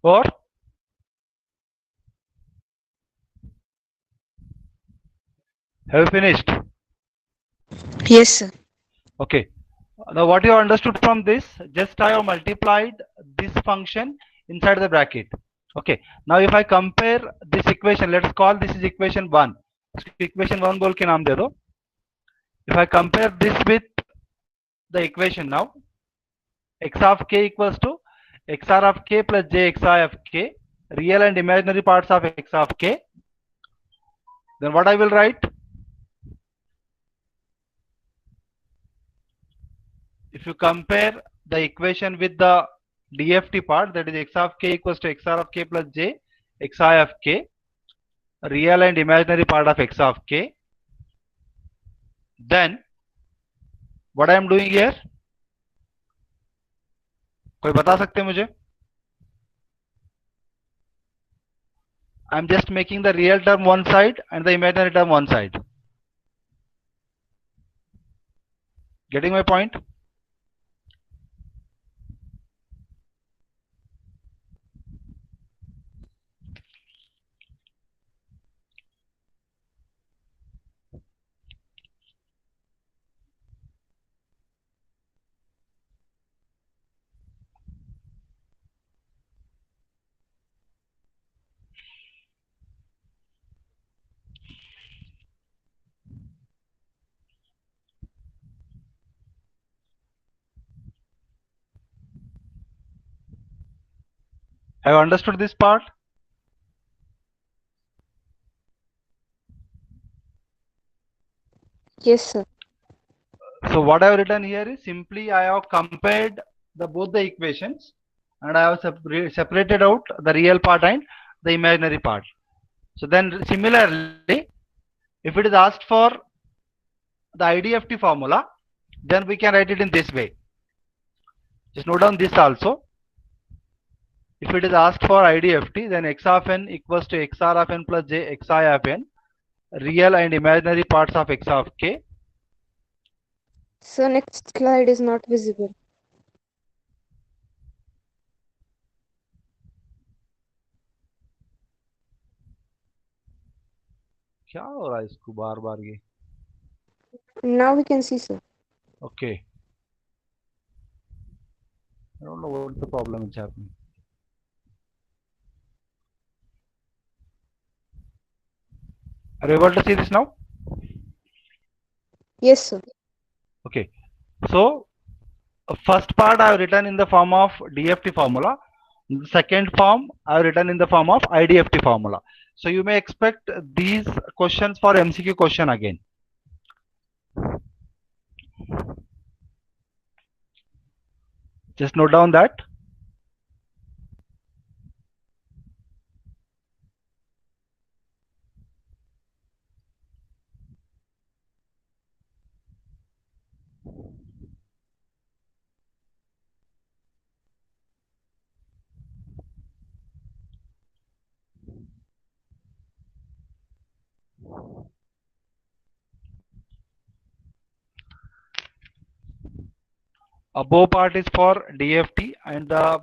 Or have you finished? Yes, sir. Okay. Now what you understood from this, just I have multiplied this function inside the bracket. Okay. Now if I compare this equation, let's call this is equation 1. Equation 1 बोल के नाम दे दो. If I compare this with the equation now, x of k equals to xr of k plus jxi of k, real and imaginary parts of x of k, then what I will write? If you compare the equation with the DFT part, that is x of k equals to xr of k plus j xi of k, real and imaginary part of x of k, then what I am doing here? कोई बता सकते हैं मुझे? I am just making the real term one side and the imaginary term one side. Getting my point? Have you understood this part? Yes, sir. So what I have written here is simply I have compared the both the equations and I have separated out the real part and the imaginary part. So then similarly, if it is asked for the IDFT formula, then we can write it in this way. Just note down this also. If it is asked for IDFT, then x of n equals to xr of n plus j xi of n, real and imaginary parts of x of k. Sir, next slide is not visible. क्या हो रहा है इसको बार बार ये? Now we can see, sir. Okay. I don't know what the problem is happening. Are you able to see this now? Yes, sir. Okay. So first part I have written in the form of DFT formula. The second form I have written in the form of IDFT formula. So you may expect these questions for MCQ question again. Just note down that. Above part is for DFT and the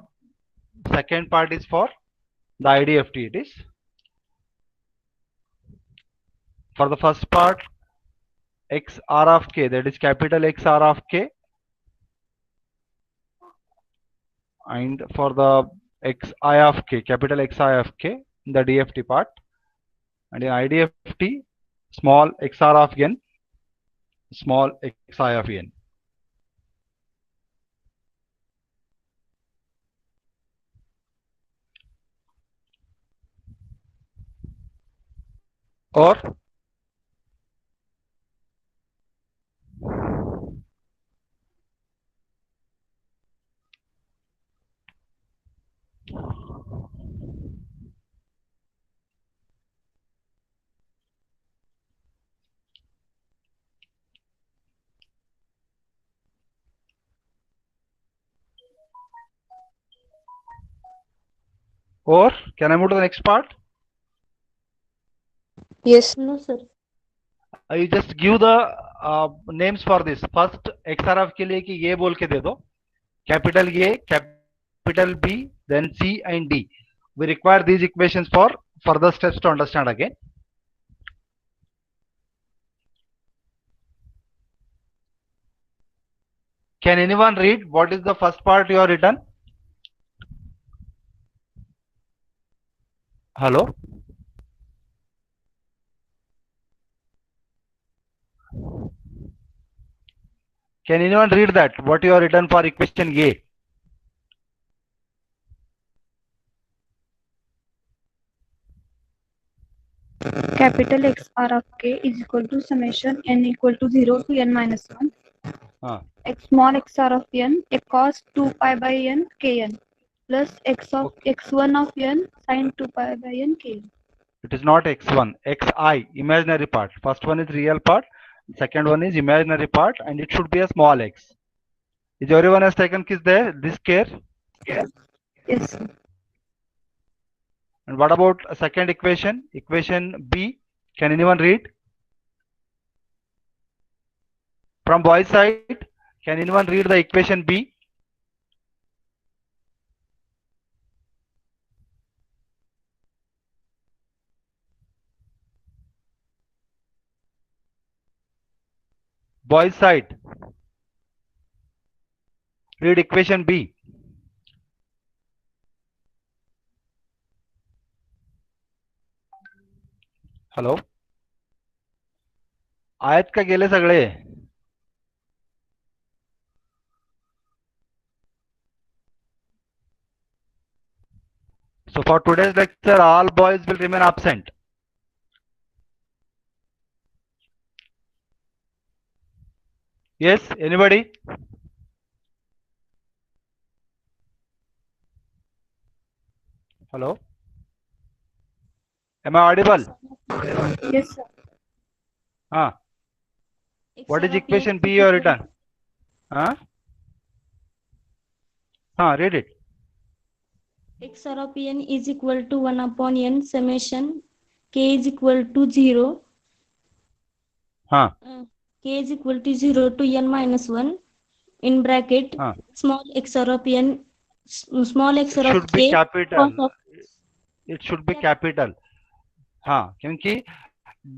second part is for the IDFT. It is for the first part x r of k, that is capital X r of k, and for the x I of k, capital X I of k in the DFT part, and in IDFT small x r of n, small x I of n. Or can I move to the next part? Yes, no, sir. You just give the names for this. First XR of के लिए कि ये बोल के दे दो, capital A, capital B, then C and D. We require these equations for further steps to understand again. Can anyone read what is the first part you have written? Hello? Can anyone read that? What you have written for equation A? Capital X R of K is equal to summation n equal to 0 to n minus 1. Ah, X small x r of n a cos 2 pi by n kn plus x of okay. x1 of n sin 2 pi by n kn. It is not x1, xi, imaginary part. First one is real part, second one is imaginary part, and it should be a small x. Is everyone has taken this care? Yes, sir. And what about a second equation? Equation B. Can anyone read? From boys side, can anyone read the equation B? Boys side, read equation B. Hello? आहेत का गेले सगळे? So for today's lecture, all boys will remain absent. Yes, anybody? Hello? Am I audible? Yes, sir. Ah, X what r is of n equation is B you have equal written? Ah, read it. x r of n is equal to 1 upon n summation k is equal to 0 Ah, k is equal to 0 to n minus 1 in bracket ah. small x r of n small x It r of should be k cos capital. of It should be capital. हाँ, क्योंकि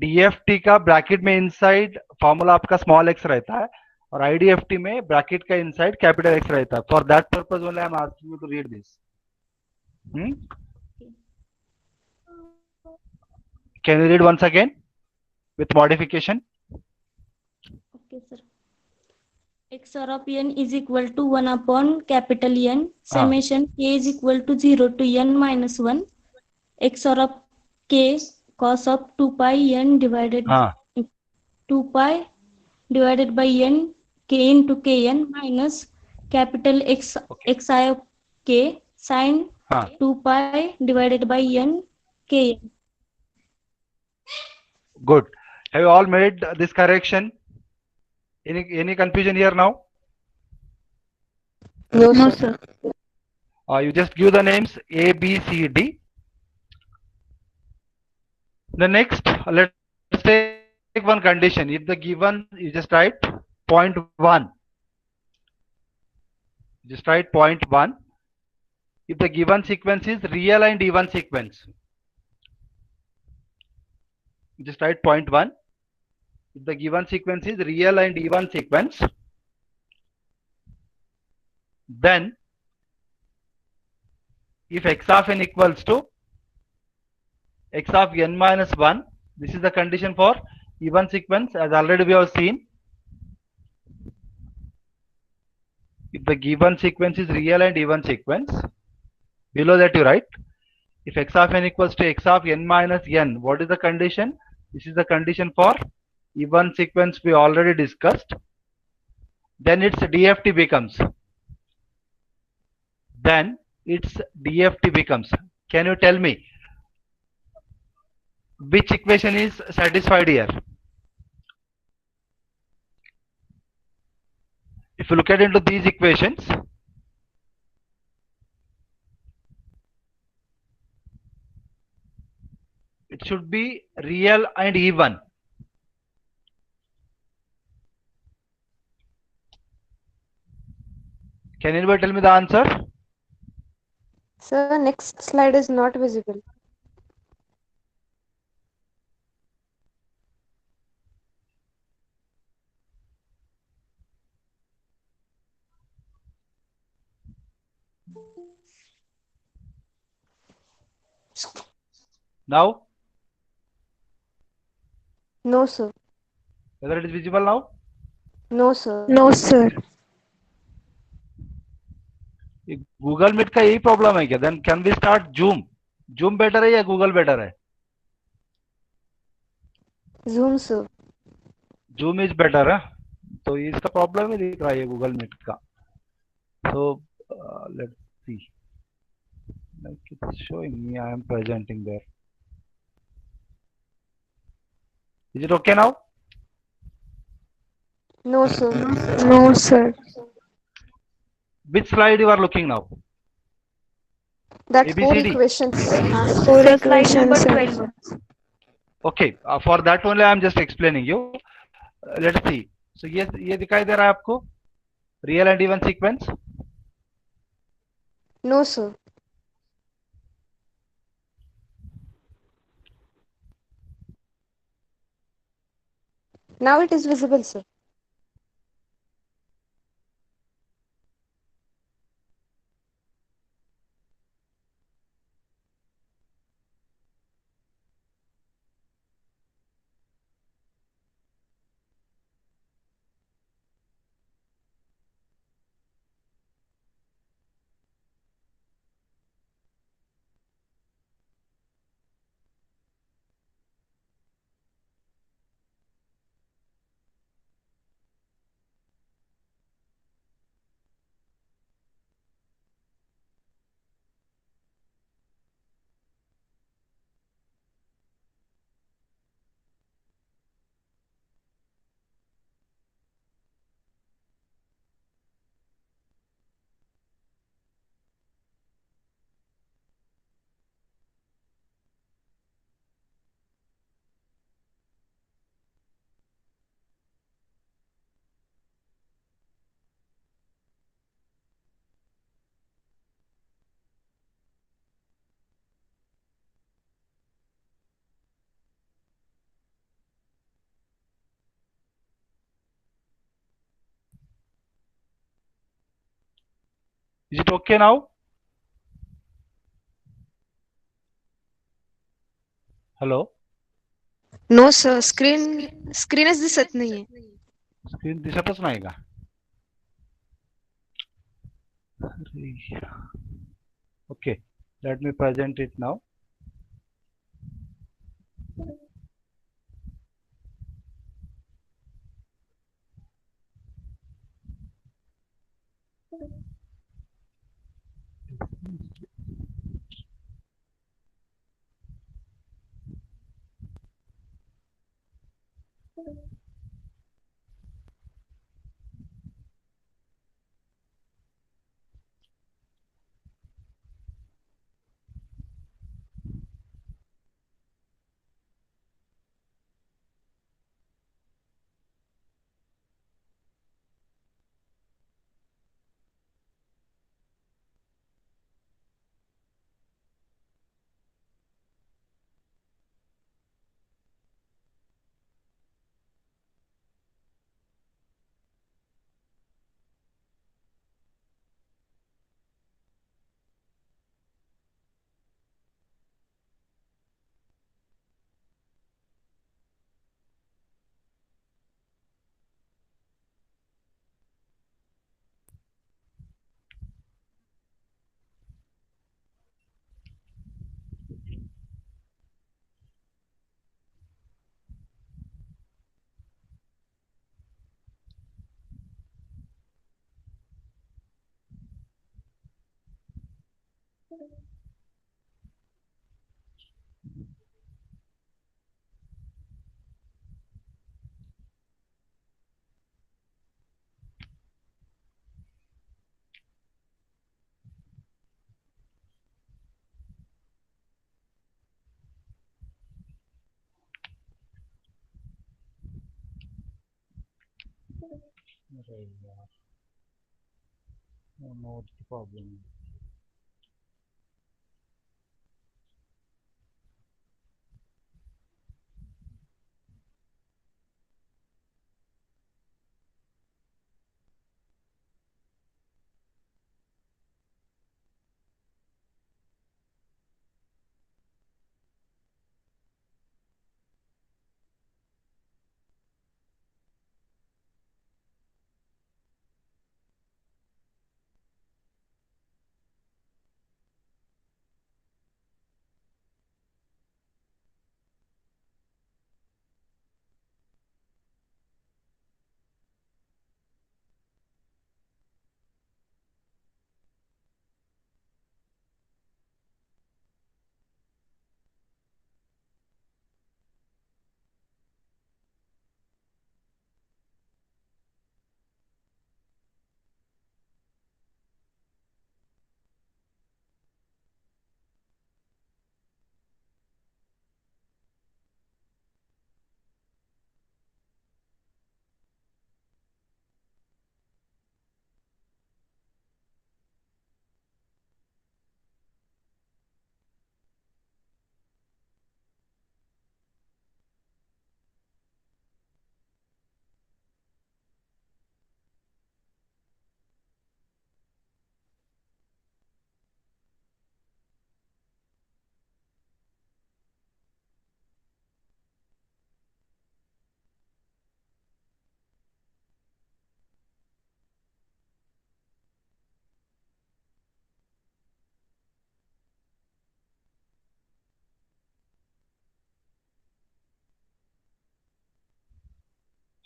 DFT का bracket में inside formula आपका small x रहता है और IDFT में bracket का इनसाइड कैपिटल एक्स रहता है. For that purpose only I am asking you to read this. Can you read once again with modification? okay sir x r of n is equal to 1 upon capital N हाँ, summation k is equal to 0 to n minus 1 x r of k cos of 2 pi n divided हाँ, 2 pi divided by n k into kn minus capital X okay, xi of k sin हाँ, 2 pi divided by n kn. good. Have you all made this correction? Any confusion here now? No, No, sir. sir. You just give the names A, B, C, D. The next, let's take one condition. If the given, you just write point 1. Just write point 1. If the given sequence is real and even sequence, just write point 1. If the given sequence is real and even sequence, then if x of n equals to x of n minus 1, this is the condition for even sequence, as already we have seen. If the given sequence is real and even sequence, below that you write if x of n equals to x of n minus n, what is the condition? This is the condition for even sequence we already discussed. Then its DFT becomes. Then its DFT becomes. Can you tell me which equation is satisfied here? If you look at into these equations, it should be real and even. Can anybody tell me the answer? Sir, next slide is not visible. Now, No, sir. whether it is visible now? No, sir. No, sir. ये Google Meet का यही problem है क्या? Then can we start Zoom? Zoom better है या Google better है? Zoom, sir. Zoom is better है. तो इसका प्रॉब्लम ही दिख रहा है गूगल मीट का. So let's see. Like it's showing me I am presenting there. Is it okay now? No, sir. No, sir. Which slide you are looking now? That four ABCD. equations answer. Four Sir, slide number equations, sir. 12. Okay. For that only I am just explaining you. Let's see. So ये दिखाई दे रहा है आपको? Real and even sequence. No, sir. Now it is visible, sir. Is it okay now? Hello. No, sir. Screenच दिसत नाहीये. Screen दिसतच नाही का? Okay. Let me present it now. अरे यार, I don't know what's the problem.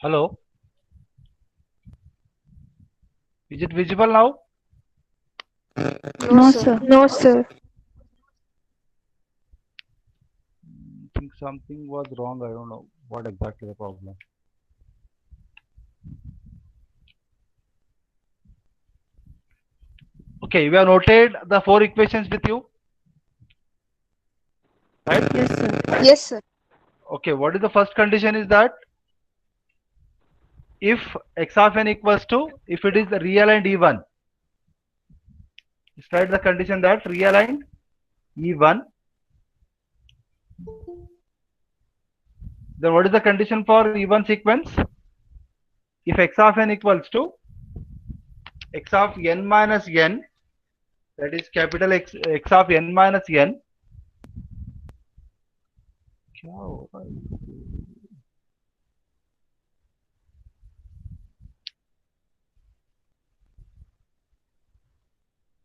Hello, is it visible now? No, No, sir. sir. No, sir. I think something was wrong. I don't know what exactly the problem. Okay, we have noted the four equations with you, right? Yes, sir. Yes, sir. Okay, what is the first condition is that if x of n equals to, if it is real and even, just write the condition that real and even. Then what is the condition for even sequence? If x of n equals to x of n minus n, that is capital X of n minus n. क्या हो रहा है?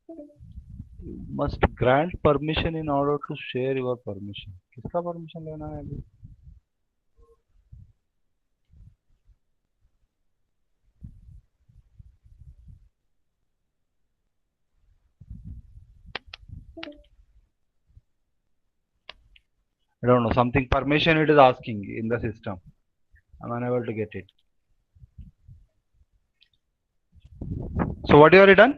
You must grant permission in order to share your permission. किसका permission लेना है अभी? I don't know, something permission it is asking in the system. I'm unable to get it. So what you have written?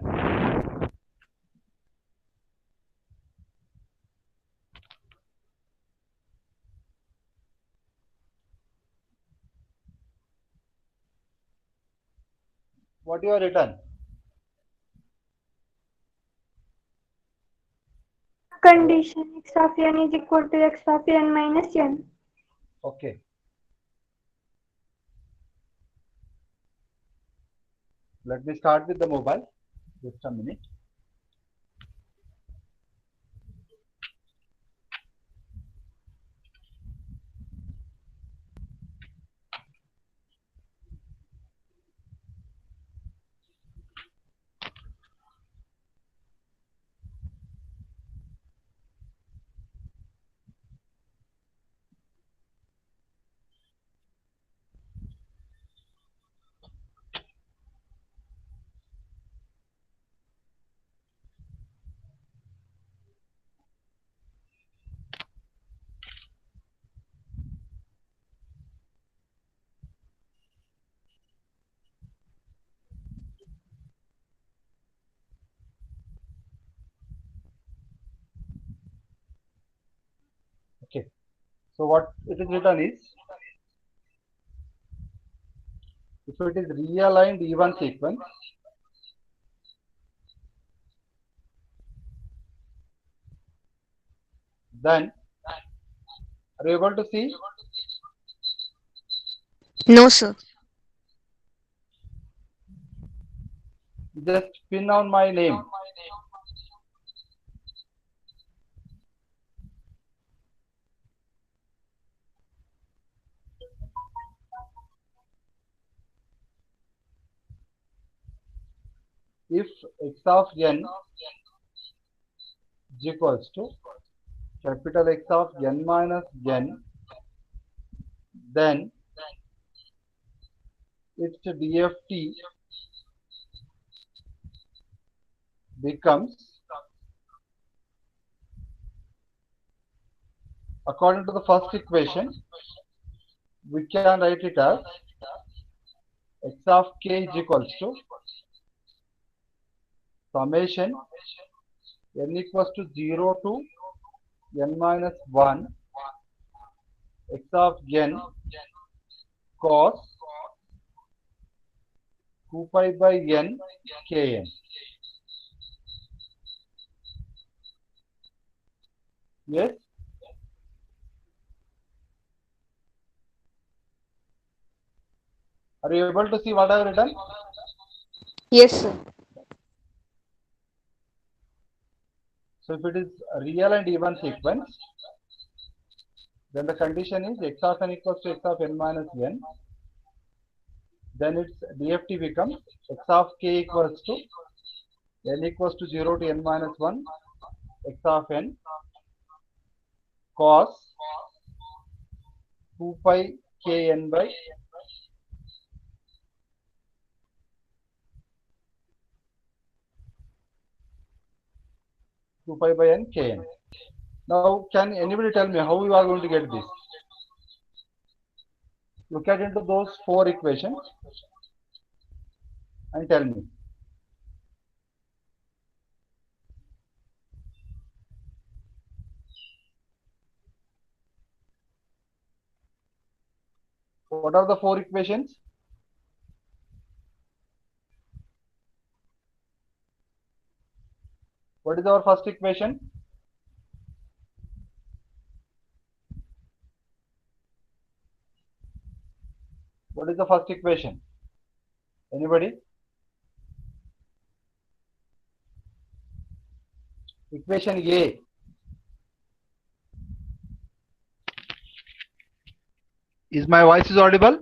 What you have written? Condition x of n is equal to x of n minus n. Okay. Let me start with the mobile. Just a minute. Okay. So what it is written is, if it is real and even sequence, then are you able to see? No, sir. Just pin on my name. If x of n is equals to capital X of n minus n, then its DFT becomes, according to the first equation, we can write it as x of k is equals to summation n equals to 0 to n minus 1 x of n cos 2 pi by n kn. Yes? Are you able to see what I have written? Yes, sir. So if it is a real and even sequence, then the condition is x of n equals to x of n minus n. Then its DFT becomes x of k equals to n equals to 0 to n minus 1 x of n cos 2 pi kn by 2 pi by n kn. Now, can anybody tell me how you are going to get this? Look at into those four equations and tell me. What are the four equations? What is our first equation? What is the first equation? Anybody? Equation A. Is my voice is audible?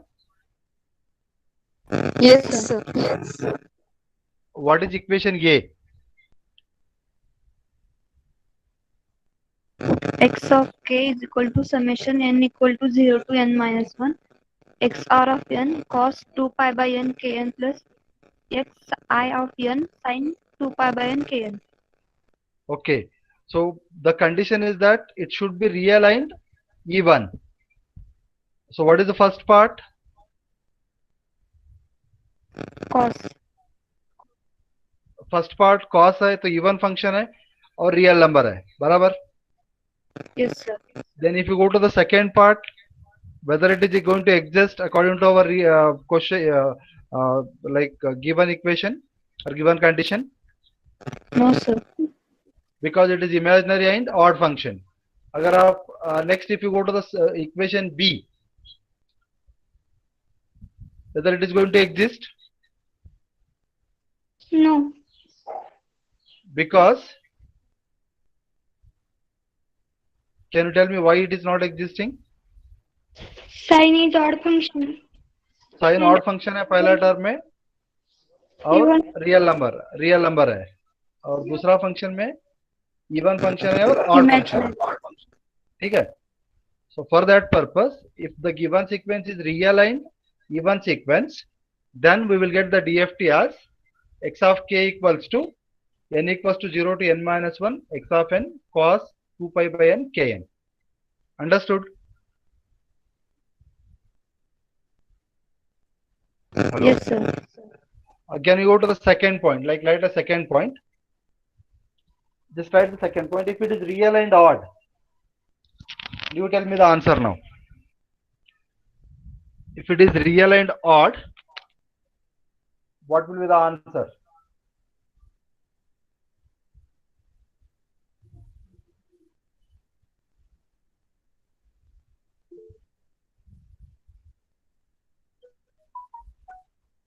Yes, sir. What is equation A? X of k is equal to summation n equal to 0 to n minus 1 xr of n cos 2 pi by n kn plus xi of n sin 2 pi by n kn. Okay. So the condition is that it should be realigned even. So what is the first part? Cos. First part cos है तो even function है और real number है बराबर. Yes, sir. Then if you go to the second part, whether it is going to exist according to our question, given equation or given condition, No, sir. because it is imaginary and odd function. अगर आप next if you go to the equation B, whether it is going to exist, No. because can you tell me why it is not existing? Sin is odd function. Sine odd function है पहला term में और real number है और दूसरा function में even function है और ऑड फंक्शन है. ठीक है. So for that purpose, if the given sequence is realigned even sequence, then we will get the DFT as x of k equals to n equals to 0 to n minus 1 x of n cos 2 pi by n kn. Understood? Hello? Yes, sir. Can you go to the second point? Like write a second point. Just write the second point. If it is real and odd, you tell me the answer now. If it is real and odd, what will be the answer?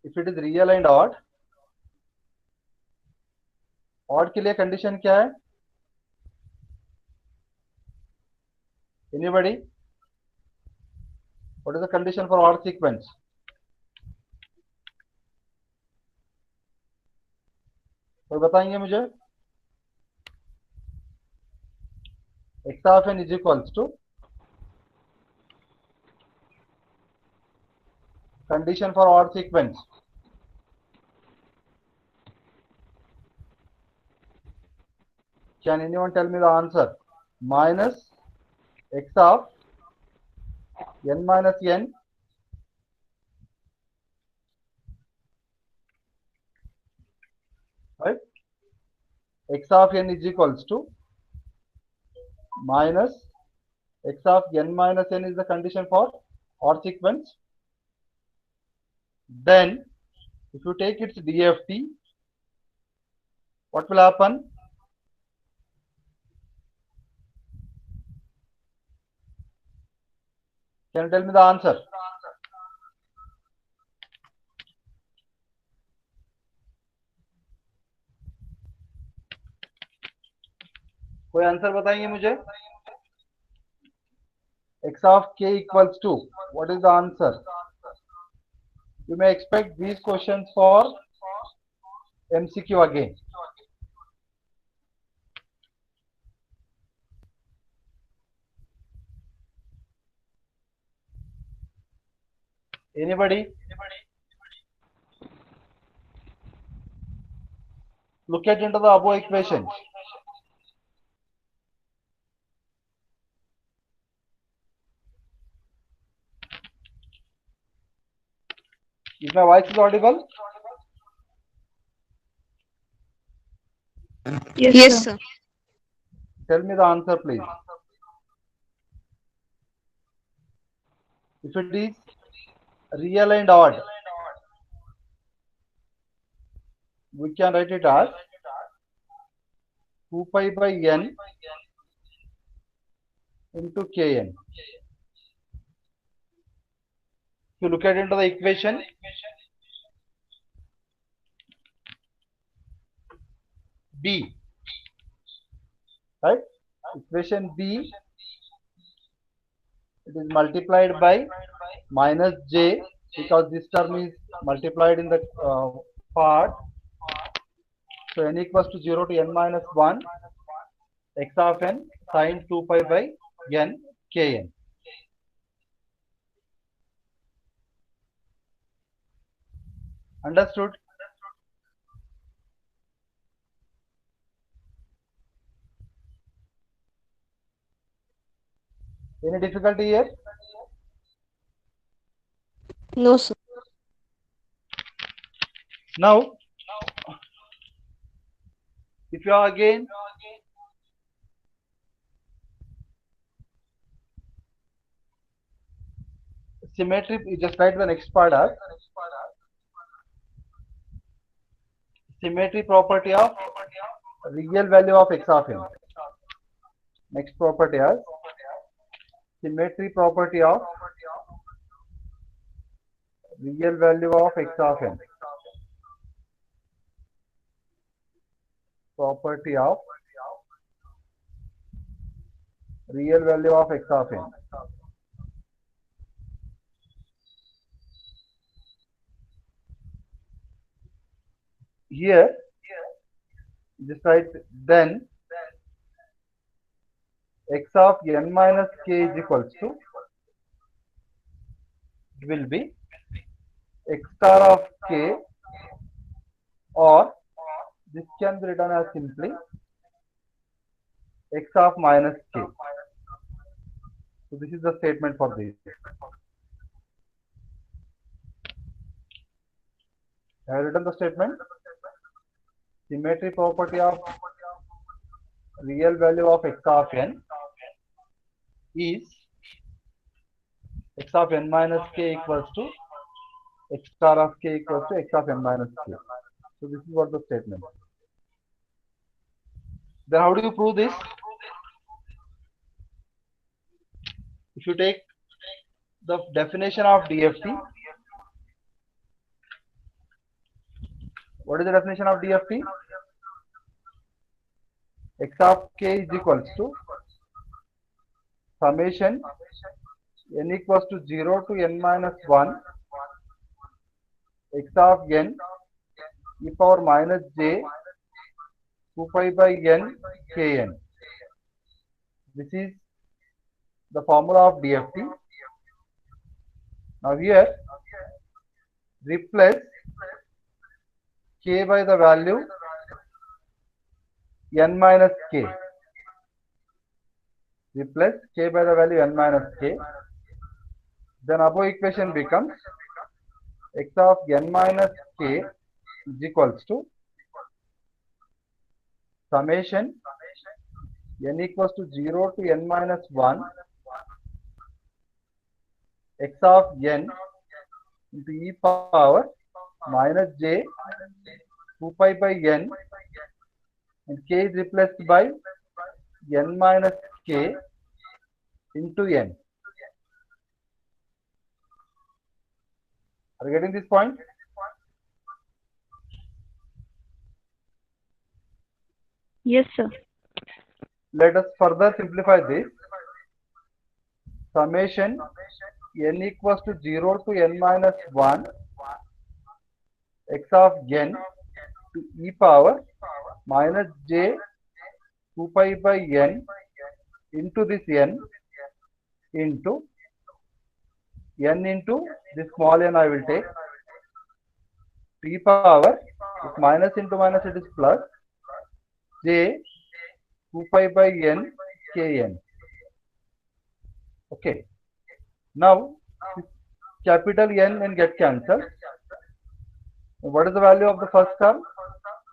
If it is real and odd के लिए condition क्या है? Anybody? What is the condition for odd sequence? कोई बताएंगे मुझे? x of n is equals to condition for odd sequence. Can anyone tell me the answer? Minus x of n minus n right? X of n is equals to minus x of n minus n is the condition for odd sequence. Then if you take its DFT, what will happen? Can you tell me the answer? कोई answer बताएंगे मुझे? X of k equals to, what is the answer? You may expect these questions for MCQ again. Anybody? Look at into the above equation. Is my voice is audible? Yes, Yes, sir. sir. Tell me the answer, please. If it is real and odd, we can write it as 2 pi by n into kn. If you look at into the equation, B, right? Equation B, it is multiplied by minus j because this term is multiplied in the part. So n equals to 0 to n minus 1 x of n sine 2 pi by n kn. Understood? Any difficulty here? No, sir. Now, if you are again symmetry, you just write the next part as symmetry property of real value of x of n. Next property as symmetry property of real value of x of n. Property of real value of x of n. Here, just write then x of n minus k is equals to, it will be x star of k, or this can be written as simply x of minus k. So this is the statement for this. I have written the statement. Symmetry property of real value of x of n is x of n minus k equals to x star of k equals to x of n minus k. So this is what the statement. Then how do you prove this? If you take the definition of DFT, what is the definition of DFT? X of k is equals to summation n equals to 0 to n minus 1 x of n e power minus j 2 pi by n kn. This is the formula of DFT. Now here replace k by the value n minus k. Replace k by the value n minus k. Then above equation becomes x of n minus k is equals to summation n equals to 0 to n minus 1 x of n into e power minus j 2 pi by n, and k is replaced by n minus k into n. Are you getting this point? Yes, sir. Let us further simplify this. Summation n equals to 0 to n minus 1 x of n to e power minus j 2 pi by n into this n into this small n I will take e power, if minus into minus it is plus j 2 pi by n kn. Okay. Now capital N and get cancelled. What is the value of the first term?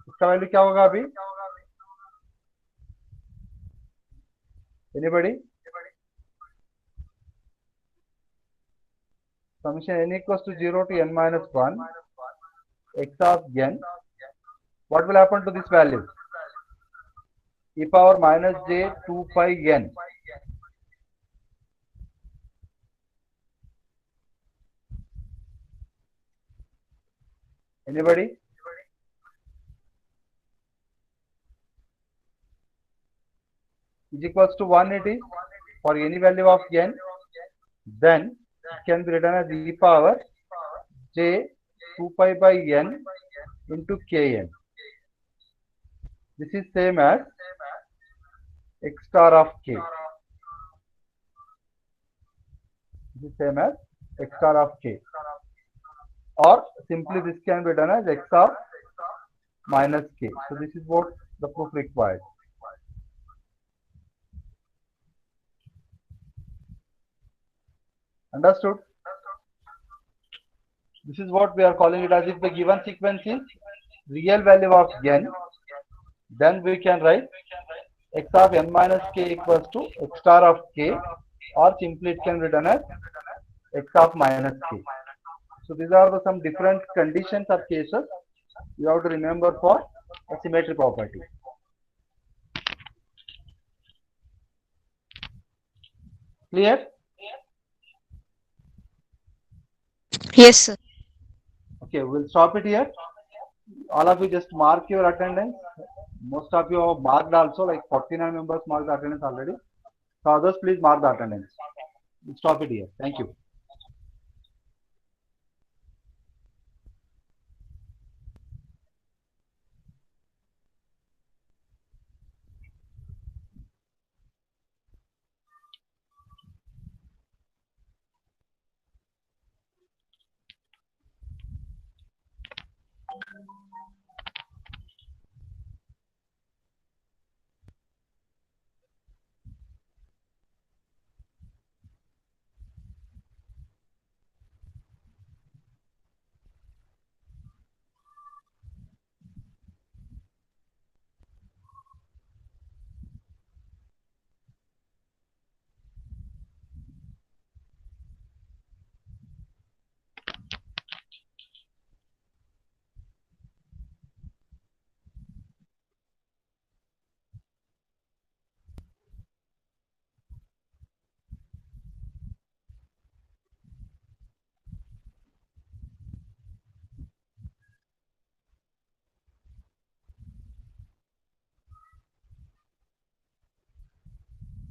इसका value क्या होगा अभी? Anybody? Summation n equals to 0 to n minus 1 x of n. What will happen to this value? E power minus j 2 pi n. Anybody? Is equals to 1 it is for any value of n, then it can be written as e power j 2 pi by n into kn. This is same as x star of k. This is same as x star of k. Or simply this can be done as x of minus k. So this is what the proof required. Understood? This is what we are calling it as if the given sequence is real value of n, then we can write x of n minus k equals to x star of k, or simply it can be written as x of minus k. So these are the some different conditions or cases you have to remember for a symmetry property. Clear? Yes, sir. Okay, we'll stop it here. All of you just mark your attendance. Most of you have marked also, like 49 members marked the attendance already. So others, please mark the attendance. We'll stop it here. Thank you.